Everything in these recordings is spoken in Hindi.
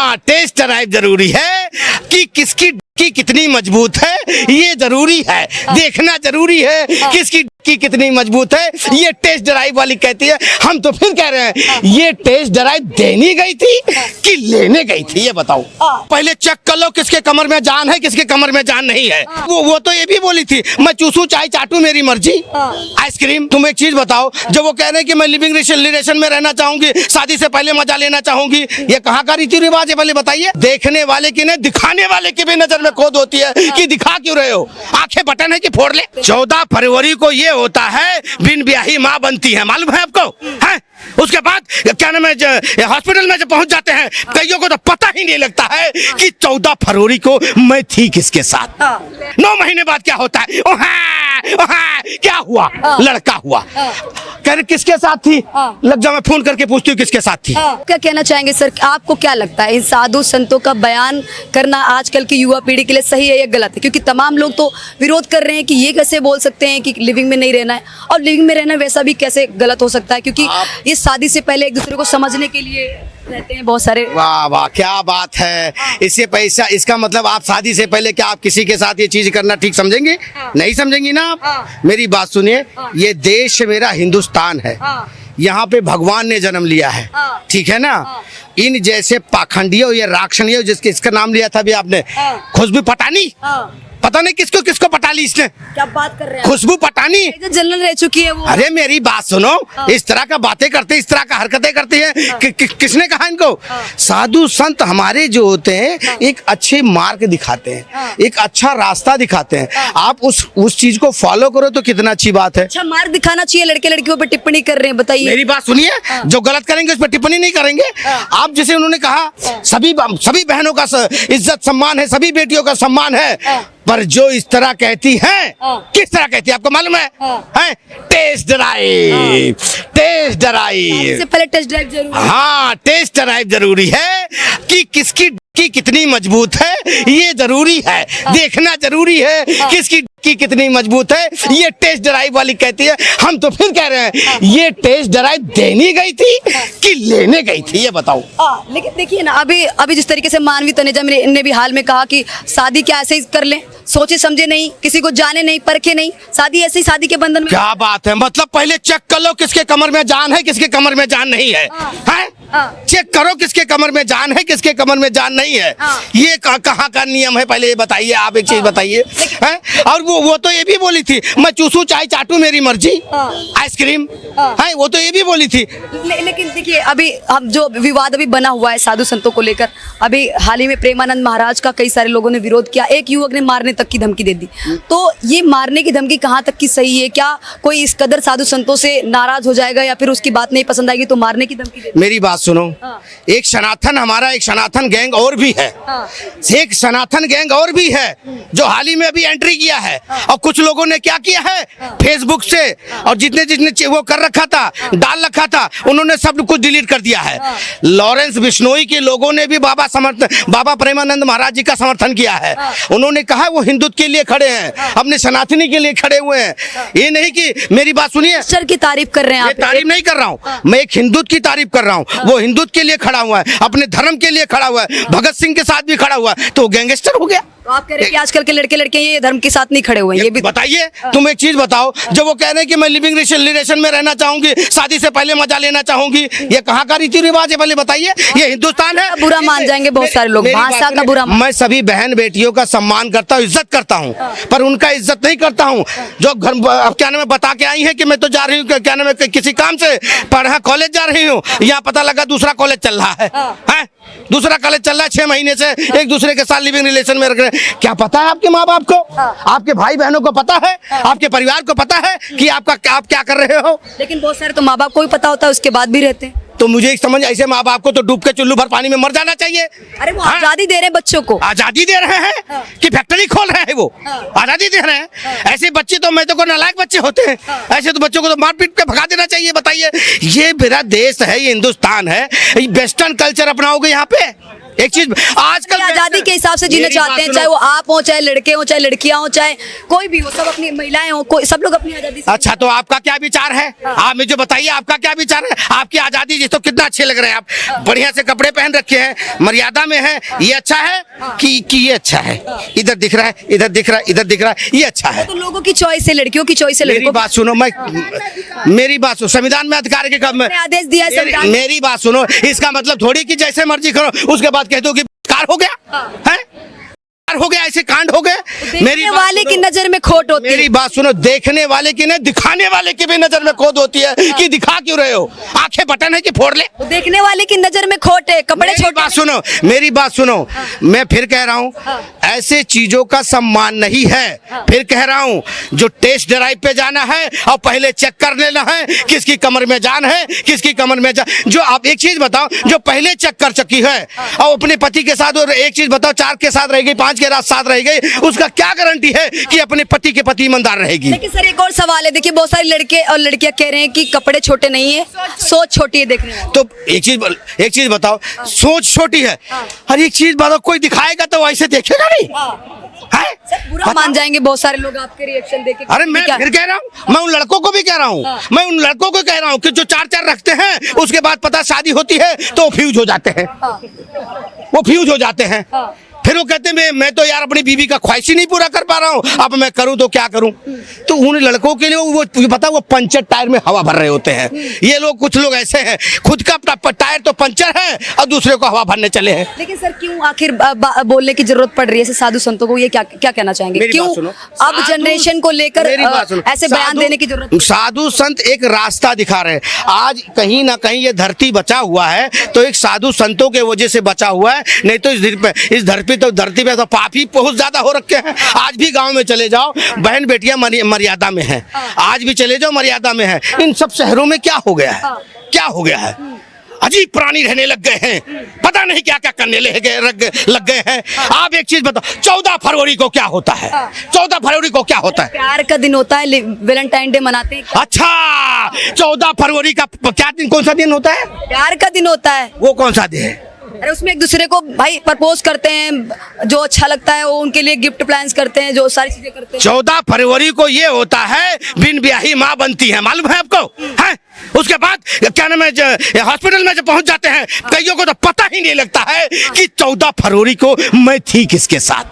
हाँ, टेस्ट ड्राइव जरूरी है कि किसकी की कितनी मजबूत है, ये जरूरी है। देखना जरूरी है किसकी की कितनी मजबूत है, ये टेस्ट ड्राइव वाली कहती है। हम तो फिर कह रहे हैं ये टेस्ट ड्राइव देनी गई थी कि लेने गई थी, ये बताओ। पहले चेक कर लो किसके कमर में जान है, किसके कमर में जान नहीं है। वो तो ये भी बोली थी मैं चूसू चाय चाटू मेरी मर्जी, आइसक्रीम। तुम एक चीज बताओ, जब वो कह रहे हैं कि मैं लिविंग रिलेशन में रहना चाहूंगी, शादी से पहले मजा लेना चाहूंगी, ये कहाँ का रीति रिवाज है पहले बताइए। देखने वाले की नहीं, दिखाने वाले की भी नजर में खोद होती है कि दिखा क्यों रहे हो, आंखें बटन है कि फोड़ ले। 14 फरवरी को ये होता है बिन ब्याही माँ बनती है, मालूम है आपको? है उसके बाद क्या नाम है, हॉस्पिटल में जब पहुंच जाते हैं कईयों को तो पता ही नहीं लगता है कि 14 फरवरी को मैं थी किसके साथ। 9 महीने बाद क्या होता है, क्या हुआ, लड़का हुआ। कह रहे किसके साथ थी, लग जा मैं फोन करके पूछती हूँ किसके साथ थी। क्या कहना चाहेंगे सर, आपको क्या लगता है इन साधु संतों का बयान करना आजकल की युवा पीढ़ी के लिए सही है या गलत है? क्योंकि तमाम लोग तो विरोध कर रहे हैं कि ये कैसे बोल सकते हैं कि लिविंग में नहीं रहना है, और लिविंग में रहना वैसा भी कैसे गलत हो सकता है, क्योंकि ये शादी से पहले एक दूसरे को समझने के लिए रहते हैं बहुत सारे। वाह वाह क्या बात है। इससे पैसा, इसका मतलब आप शादी से पहले क्या आप किसी के साथ ये चीज करना ठीक समझेंगे? नहीं समझेंगे ना आप। मेरी बात सुनिए, ये देश मेरा हिंदुस्तान है, यहाँ पे भगवान ने जन्म लिया है, ठीक है ना। इन जैसे पाखंडियों या राक्षणियों, जिसके इसका नाम लिया था भी आपने, खुशबू पटानी, पता नहीं किसको किसको पटा ली इसने। क्या बात कर रहे हैं? खुशबू पटानी जनरल रह चुकी है वो। अरे मेरी बात सुनो, इस तरह का बातें करते, इस तरह का हरकतें करती है किसने कहा इनको? साधु संत हमारे जो होते हैं एक अच्छे मार्ग दिखाते हैं, एक अच्छा रास्ता दिखाते हैं। आप उस चीज को फॉलो करो तो कितना अच्छी बात है। अच्छा मार्ग दिखाना चाहिए, लड़के लड़कियों पे टिप्पणी कर रहे हैं, बताइए। मेरी बात सुनिए, जो गलत करेंगे उस पर टिप्पणी नहीं करेंगे। आप जैसे उन्होंने कहा सभी बहनों का इज्जत सम्मान है, सभी बेटियों का सम्मान है, पर जो इस तरह कहती है, किस तरह कहती है आपको मालूम है? Test drive, test drive. इससे पहले टेस्ट ड्राइव जरूरी है। हाँ, टेस्ट ड्राइव जरूरी है कि किसकी की कितनी मजबूत है, ये जरूरी है। देखना जरूरी है किसकी की कितनी मजबूत है, ये टेस्ट ड्राइव वाली कहती है। हम तो फिर कह रहे हैं ये टेस्ट ड्राइव देनी गई थी कि लेने गई थी, ये बताओ। लेकिन देखिए ना, अभी जिस तरीके से मानवी तनेजा ने भी हाल में कहा कि शादी क्या ऐसे ही कर लें, सोचे समझे नहीं, किसी को जाने नहीं, परखे नहीं, शादी ऐसे ही शादी के बंधन में। क्या बात है, मतलब पहले चेक कर लो किसके कमर में जान है, किसके कमर में जान नहीं है। चेक करो किसके कमर में जान है, किसके कमर में जान नहीं है। ये कहाँ का नियम है पहले ये बताइए, आप एक चीज बताइए। और वो तो ये भी बोली थी मैं चूसू चाय चाटू मेरी मर्जी, आइसक्रीम। वो तो ये भी बोली थी। लेकिन देखिए अभी हम जो विवाद अभी बना हुआ है साधु संतों को लेकर, अभी हाल ही में प्रेमानंद महाराज का कई सारे लोगों ने विरोध किया, एक युवक ने मारने तक की धमकी दे दी। तो ये मारने की धमकी कहाँ तक की सही है? क्या कोई इस कदर साधु संतों से नाराज हो जाएगा या फिर उसकी बात नहीं पसंद आएगी तो मारने की धमकी दे? मेरी बात सुनो, एक सनातन हमारा एक सनातन गैंग और भी है, एक सनातन गैंग और भी है जो हाल ही में अभी एंट्री किया है। और कुछ लोगों ने क्या किया है, फेसबुक से और जितने वो कर रखा था, डाल रखा था, उन्होंने सब कुछ डिलीट कर दिया है। लॉरेंस बिश्नोई के लोगों ने भी बाबा प्रेमानंद महाराज जी का समर्थन किया है। उन्होंने कहा वो हिंदुत्व के लिए खड़े हैं, अपने सनातनी के लिए खड़े हुए हैं। ये नहीं कि मेरी बात सुनिए, सर की तारीफ कर रहे हैं आप? तारीफ नहीं कर रहा हूँ, मैं एक हिंदुत्व की तारीफ कर रहा हूँ। वो हिंदुत्व के लिए खड़ा हुआ है, अपने धर्म के लिए खड़ा हुआ है, भगत सिंह के साथ भी खड़ा हुआ है, तो गैंगस्टर हो गया। तो आप कह रहे हैं कि आजकल के लड़के लड़के ये धर्म के साथ नहीं खड़े हुए हैं, ये भी बताइए। तुम एक चीज बताओ, जब वो कह रहे हैं कि मैं लिविंग रिलेशन में रहना चाहूंगी, शादी से पहले मजा लेना चाहूंगी, ये कहाँ का रीति रिवाज है पहले बताइए? ये हिंदुस्तान है। बुरा मान जाएंगे बहुत सारे लोग, भाषा का बुरा। मैं सभी बहन बेटियों का सम्मान करता हूँ, इज्जत करता हूँ, पर उनका इज्जत नहीं करता हूँ जो घर क्या नाम है बता के आई है कि मैं तो जा रही हूँ क्या नाम है किसी काम से पढ़ा, कॉलेज जा रही हूँ, यहाँ पता लगा दूसरा कॉलेज चल रहा है, दूसरा कॉलेज चल रहा है, 6 महीने से एक दूसरे के साथ लिविंग रिलेशन में रख रहे हैं। क्या पता है आपके माँ बाप को, आपके भाई बहनों को पता है, आपके परिवार को पता है कि आप क्या कर रहे हो? लेकिन बहुत सारे तो माँ बाप को भी पता होता है, उसके बाद भी रहते हैं। तो मुझे एक समझ, ऐसे माँ बाप को तो डूब के चुल्लू भर पानी में मर जाना चाहिए। अरे वो आजादी दे रहे हैं बच्चों को, आजादी दे रहे हैं कि फैक्ट्री खोल रहे हैं, वो आजादी दे रहे हैं। ऐसे बच्चे तो मैं तो नालायक बच्चे होते हैं, ऐसे तो बच्चों को तो मार पीट के भगा देना चाहिए। बताइए, ये मेरा देश है, ये हिंदुस्तान है, वेस्टर्न कल्चर अपनाओगे यहाँ पे? एक चीज आजकल अपनी आजादी के हिसाब से जीना मेरी चाहते बात हैं, सुनो। चाहे वो आप हो, चाहे लड़के हो, चाहे लड़कियां हो, चाहे कोई भी हो, सब अपनी महिलाएं हो, कोई सब लोग अपनी आजादी से। अच्छा, तो आपका क्या विचार है? आप मुझे बताइए, आपका क्या विचार है? आपकी आजादी जिस तो कितना अच्छे लग रहे हैं आप, बढ़िया से कपड़े पहन रखे हैं, मर्यादा में है, ये अच्छा है कि ये अच्छा है? इधर दिख रहा है, इधर दिख रहा है, इधर दिख रहा है, ये अच्छा है? तो लोगों की चॉइस है, लड़कियों की चॉइस है, मेरी लड़कों बात सुनो, मेरी बात सुनो, संविधान में अधिकार के कब में आदेश दिया है संविधान ने। मेरी बात सुनो, इसका मतलब थोड़ी कि जैसे मर्जी करो उसके बाद कह दो कि कार हो गया है, हो गया, ऐसे कांड हो गए। देखने वाले की नजर में खोट होती है। मेरी बात सुनो, देखने वाले की नहीं, दिखाने वाले की भी नजर में खोट होती है कि दिखा क्यों रहे हो? आंखें बटन है कि फोड़ ले? देखने वाले की नजर में खोट है, कपड़े मेरी छोटे बात सुनो, मेरी बात सुनो, मैं फिर कह रहा हूँ, ऐसे चीजों का सम्मान नहीं है। फिर कह रहा हूँ, जो टेस्ट ड्राइव पे जाना है और पहले चेक कर लेना है किसकी कमर में जान है, किसकी कमर में जान। जो आप एक चीज बताओ, जो पहले चेक कर चुकी है और अपने पति के साथ, और एक चीज बताओ, 4 के साथ रह गई, 5 के साथ रह गई, उसका क्या गारंटी है कि अपने पति के प्रति ईमानदार रहेगी? लेकिन सर एक और सवाल है, देखिए बहुत सारे लड़के और लड़कियां कह रहे हैं कि कपड़े छोटे नहीं है, सोच छोटी है देखने में। तो एक चीज बताओ, सोच छोटी है, हर एक चीज बताओ, कोई दिखाएगा तो ऐसे देखेगा नहीं है? सर बुरा मान जाएंगे बहुत सारे लोग आपके रिएक्शन देख के। अरे मैं फिर कह रहा हूँ, मैं उन लड़कों को भी कह रहा हूँ, मैं उन लड़कों को कह रहा हूँ कि जो 4 रखते हैं, उसके बाद पता शादी होती है तो वो फ्यूज हो जाते हैं, वो फ्यूज हो जाते हैं। फिर वो कहते हैं मैं तो यार अपनी बीवी का ख्वाहिश ही नहीं पूरा कर पा रहा हूँ, अब मैं करूँ तो क्या करूँ? तो उन लड़कों के लिए वो पता, वो पंचर टायर में हवा भर रहे होते हैं। ये लोग, कुछ लोग ऐसे हैं, खुद का टायर तो पंचर है और दूसरे को हवा भरने चले हैं। लेकिन सर क्यों आखिर बोलने की जरूरत पड़ रही है साधु संतों को? ये क्या क्या कहना चाहेंगे, मेरी क्यों बात सुनो, अब जनरेशन को लेकर ऐसे बयान देने की जरूरत? साधु संत एक रास्ता दिखा रहे हैं। आज कहीं ना कहीं ये धरती बचा हुआ है तो एक साधु संतों के वजह से बचा हुआ है, नहीं तो इस धरती पे तो पापी बहुत ज्यादा हो रखे हैं। आज भी गांव में चले जाओ, बहन बेटियां मर्यादा में हैं, आज भी चले जाओ मर्यादा में है। इन सब शहरों में क्या हो गया है? क्या हो गया है? अजीब प्राणी रहने लग गए हैं, पता नहीं क्या क्या करने लग गए हैं। आप एक चीज बताओ, 14 फरवरी को क्या होता है? 14 फरवरी को क्या होता है? प्यार का दिन होता है, वैलेंटाइन डे मनाते हैं। अच्छा, 14 फरवरी का क्या दिन, कौन सा दिन होता है? प्यार का दिन होता है। वो कौन सा दिन है? अरे उसमें एक दूसरे को भाई प्रपोज करते हैं, जो अच्छा लगता है वो उनके लिए गिफ्ट प्लान्स करते हैं, जो सारी चीजें करते हैं। 14 फरवरी को ये होता है, बिन ब्याही माँ बनती है, मालूम है आपको? है? उसके बाद क्या नाम है, हॉस्पिटल में जब पहुंच जाते हैं, कईयों को तो पता ही नहीं लगता है कि 14 फरवरी को मैं थी किसके साथ,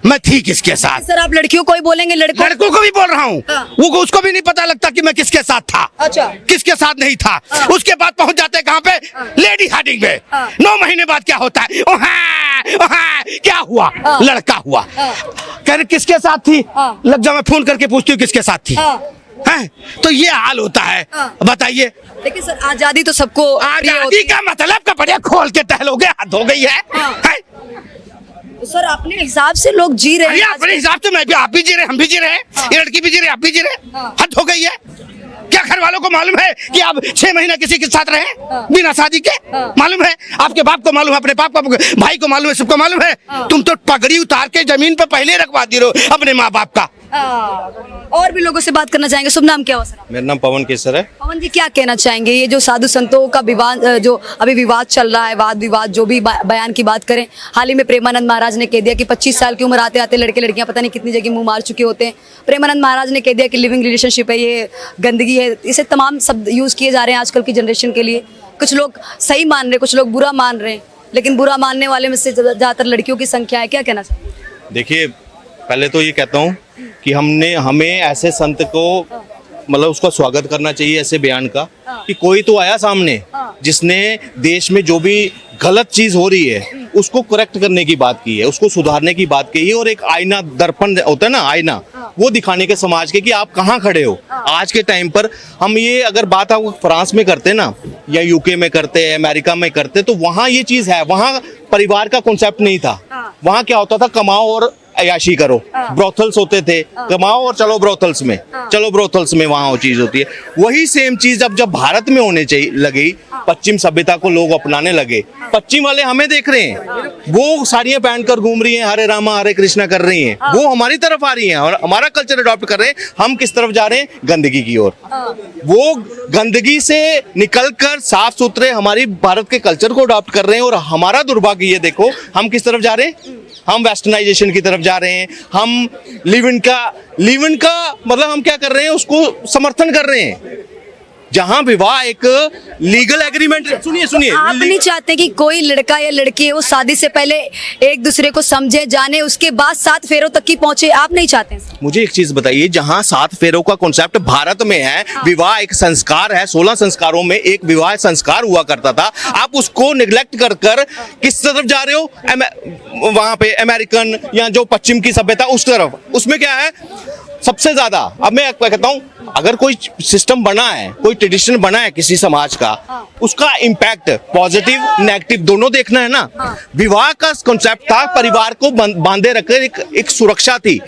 मैं थी किसके साथ। सर आप लड़कियों को ही बोलेंगे? लड़कों को भी बोल रहा हूँ, वो उसको भी नहीं पता लगता कि मैं किसके साथ था, अच्छा किसके साथ नहीं था। उसके बाद पहुंच जाते हैं कहाँ पे? लेडी हार्डिंग में। 9 महीने बाद क्या होता है? क्या हुआ? लड़का हुआ। कह रहे किसके साथ थी? लग जा, मैं फोन करके पूछती हूँ किसके साथ थी। है? तो ये हाल होता है, बताइए। लेकिन सर आजादी तो सबको आजादी का मतलब कपड़े खोल के टहलोगे, हद हो गई है? सर अपने हिसाब से लोग जी रहे हैं। अपने हिसाब से मैं भी, आप भी जी रहे, हम भी जी रहे, ये लड़की भी जी रहे, आप भी जी रहे, हद हो गई है। क्या घर वालों को मालूम है कि आप 6 महीना किसी के साथ रहे बिना शादी के? मालूम है? आपके बाप को मालूम है, अपने बाप को, भाई को मालूम है, सबको मालूम है। तुम तो पगड़ी उतार के जमीन पे पहले रखवा दी रहो अपने माँ बाप का। और भी लोगों से बात करना चाहेंगे। शुभ नाम क्या हो सर? मेरा नाम पवन केसर है। पवन जी क्या कहना चाहेंगे, ये जो साधु संतों का विवाद, जो अभी विवाद चल रहा है, वाद विवाद, जो भी बयान की बात करें, हाल ही में प्रेमानंद महाराज ने कह दिया कि 25 साल की उम्र आते आते लड़के लड़कियां पता नहीं कितनी जगह मुंह मार चुके होते हैं। प्रेमानंद महाराज ने कह दिया कि लिविंग रिलेशनशिप है, ये गंदगी है। इसे तमाम शब्द यूज किए जा रहे हैं आजकल की जनरेशन के लिए। कुछ लोग सही मान रहे हैं, कुछ लोग बुरा मान रहे हैं, लेकिन बुरा मानने वाले में से ज्यादातर लड़कियों की संख्या है। क्या कहना चाहिए? देखिए, पहले तो ये कहता हूँ कि हमें ऐसे संत को मतलब उसका स्वागत करना चाहिए, ऐसे बयान का, कि कोई तो आया सामने जिसने देश में जो भी गलत चीज हो रही है उसको करेक्ट करने की बात की है, उसको सुधारने की बात की है, और एक आईना, दर्पण होता है ना, आईना, वो दिखाने के समाज के कि आप कहाँ खड़े हो आज के टाइम पर। हम ये अगर बात आप फ्रांस में करते ना, या यूके में करते हैं, अमेरिका में करते, तो वहाँ ये चीज है, वहाँ परिवार का कॉन्सेप्ट नहीं था। वहाँ क्या होता था, कमाओ और अयाशी करो, ब्रोथल्स होते थे, कमाओ और चलो ब्रोथल्स में, चलो ब्रोथल्स में, वहां वो चीज होती है। वही सेम चीज अब जब भारत में होने चाहिए लगी, पश्चिम सभ्यता को लोग अपनाने लगे, पश्चिम वाले हमें देख रहे हैं, वो साड़ियां पहनकर घूम रही हैं, हरे रामा हरे कृष्णा कर रही हैं, वो हमारी तरफ आ रही हैं और हमारा कल्चर अडॉप्ट कर रहे हैं। हम किस तरफ जा रहे हैं? गंदगी की ओर। वो गंदगी से निकलकर साफ सुथरे हमारी भारत के कल्चर को अडॉप्ट कर रहे हैं और हमारा दुर्भाग्य ये देखो, हम किस तरफ जा रहे हैं? हम वेस्टर्नाइजेशन की तरफ जा रहे हैं। हम लिव इन का मतलब हम क्या कर रहे हैं? उसको समर्थन कर रहे हैं। जहां विवाह एक लीगल एग्रीमेंट, सुनिए आप नहीं चाहते कि कोई लड़का या लड़की है वो शादी से पहले एक दूसरे को समझे जाने, उसके बाद 7 फेरों तक की पहुंचे? आप नहीं चाहते? मुझे एक चीज बताइए, जहां 7 फेरों का कॉन्सेप्ट भारत में है, विवाह एक संस्कार है, 16 संस्कारों में एक विवाह संस्कार हुआ करता था, आप उसको निग्लेक्ट कर कर किस तरफ जा रहे हो? वहां पे अमेरिकन या जो पश्चिम की सभ्यता उस तरफ। उसमें क्या है सबसे ज्यादा? अब मैं कहता हूं, अगर कोई सिस्टम बना है, कोई ट्रेडिशन बना है किसी समाज का, उसका इम्पैक्ट पॉजिटिव नेगेटिव दोनों देखना है ना। विवाह का कॉन्सेप्ट था परिवार को बांधे रखकर एक सुरक्षा थी।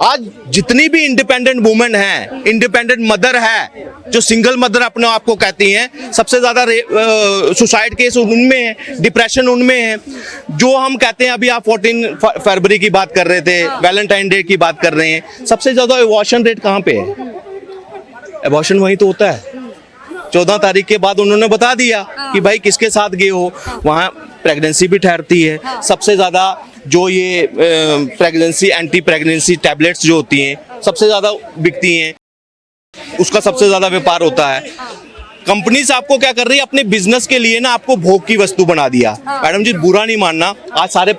आज जितनी भी इंडिपेंडेंट वुमेन है, इंडिपेंडेंट मदर है, जो सिंगल मदर अपने आप को कहती हैं, सबसे ज्यादा सुसाइड केस उनमें है, डिप्रेशन उनमें है। जो हम कहते हैं, अभी आप 14 फरवरी की बात कर रहे थे, वैलेंटाइन डे की बात कर रहे हैं, सबसे ज्यादा एबॉर्शन रेट कहाँ पे है? एबॉर्शन वहीं तो होता है। 14 तारीख के बाद उन्होंने बता दिया कि भाई किसके साथ गए हो, वहाँ प्रेगनेंसी भी ठहरती है। सबसे ज्यादा जो ये प्रेगनेंसी एंटी प्रेगनेंसी टैबलेट्स जो होती हैं सबसे ज्यादा बिकती हैं, उसका सबसे ज्यादा व्यापार होता है। कंपनीज आपको क्या कर रही है? अपने बिजनेस के लिए ना आपको भोग की वस्तु बना दिया। मैडम जी बुरा नहीं मानना, आज सारे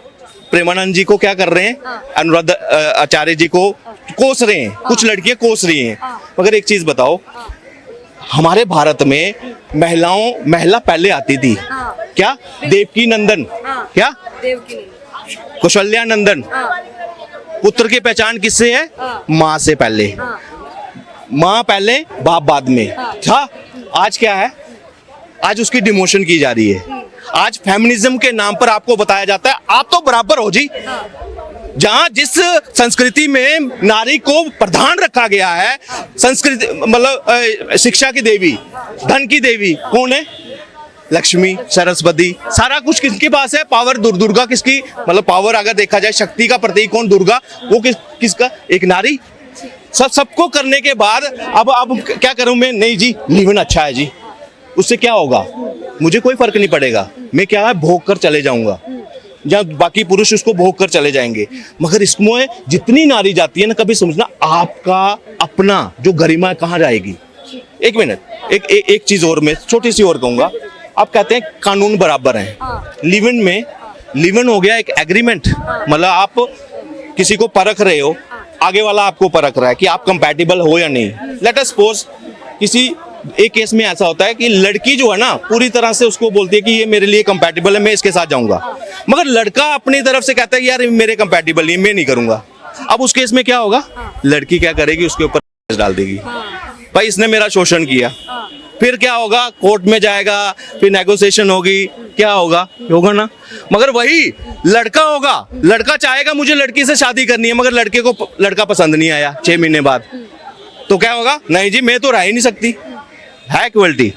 प्रेमानंद जी को क्या कर रहे हैं? अनुराधा आचार्य जी को कोस रहे हैं, कुछ लड़कियां कोस रही हैं। मगर एक चीज बताओ, हमारे भारत में महिला पहले आती थी क्या? देवकी नंदन, क्या कौशल्या नंदन। पुत्र की पहचान किससे है? माँ से पहले, माँ पहले बाप बाद में था। आज क्या है? आज उसकी डिमोशन की जा रही है। आज फेमिनिज्म के नाम पर आपको बताया जाता है आप तो बराबर हो जी। जहां जिस संस्कृति में नारी को प्रधान रखा गया है, संस्कृति मतलब शिक्षा की देवी, धन की देवी कौन है? लक्ष्मी, सरस्वती, सारा कुछ किसके पास है? पावर दुर्गा किसकी? मतलब पावर अगर देखा जाए, शक्ति का प्रतीक कौन? दुर्गा। वो किसका? एक नारी। सबको करने के बाद अब क्या करूं मैं? नहीं जी, लिव-इन अच्छा है जी, उससे क्या होगा? मुझे कोई फर्क नहीं पड़ेगा, मैं क्या है भोग कर चले जाऊंगा, जहाँ बाकी पुरुष उसको भोग कर चले जाएंगे। मगर इसमें जितनी नारी जाती है ना, कभी समझना आपका अपना जो गरिमा है कहाँ जाएगी? एक मिनट, एक चीज और मैं छोटी सी और कहूंगा। आप कहते हैं कानून बराबर है, लिव इन में लिव इन हो गया एक एग्रीमेंट। मतलब आप किसी को परख रहे हो, आगे वाला आपको परख रहा है कि आप कंपैटिबल हो या नहीं। लेट अस सपोज किसी एक केस में ऐसा होता है कि लड़की जो है ना पूरी तरह से उसको बोलती है कि ये मेरे लिए कंपैटिबल है, मैं इसके साथ जाऊंगा। मगर लड़का अपनी तरफ से कहता है कि यार मेरे कंपैटिबल नहीं, मैं नहीं करूंगा। अब उस केस में क्या होगा? लड़की क्या करेगी? उसके ऊपर केस डाल देगी, भाई इसने मेरा शोषण किया। फिर क्या होगा? कोर्ट में जाएगा, फिर नेगोशिएशन होगी, क्या होगा ना। मगर वही लड़का होगा, लड़का चाहेगा मुझे लड़की से शादी करनी है, मगर लड़के को लड़का पसंद नहीं आया 6 महीने बाद, तो क्या होगा? नहीं जी, मैं तो रह ही नहीं सकती, है इक्वलिटी।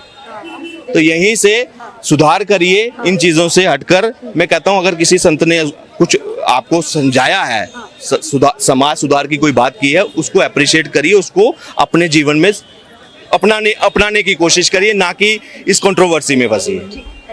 तो यहीं से सुधार करिए इन चीजों से हटकर। मैं कहता हूं अगर किसी संत ने कुछ आपको समझाया है, समाज सुधार की कोई बात की है, उसको अप्रिशिएट करिए, उसको अपने जीवन में अपनाने की कोशिश करिए, ना कि इस कंट्रोवर्सी में फंसिए।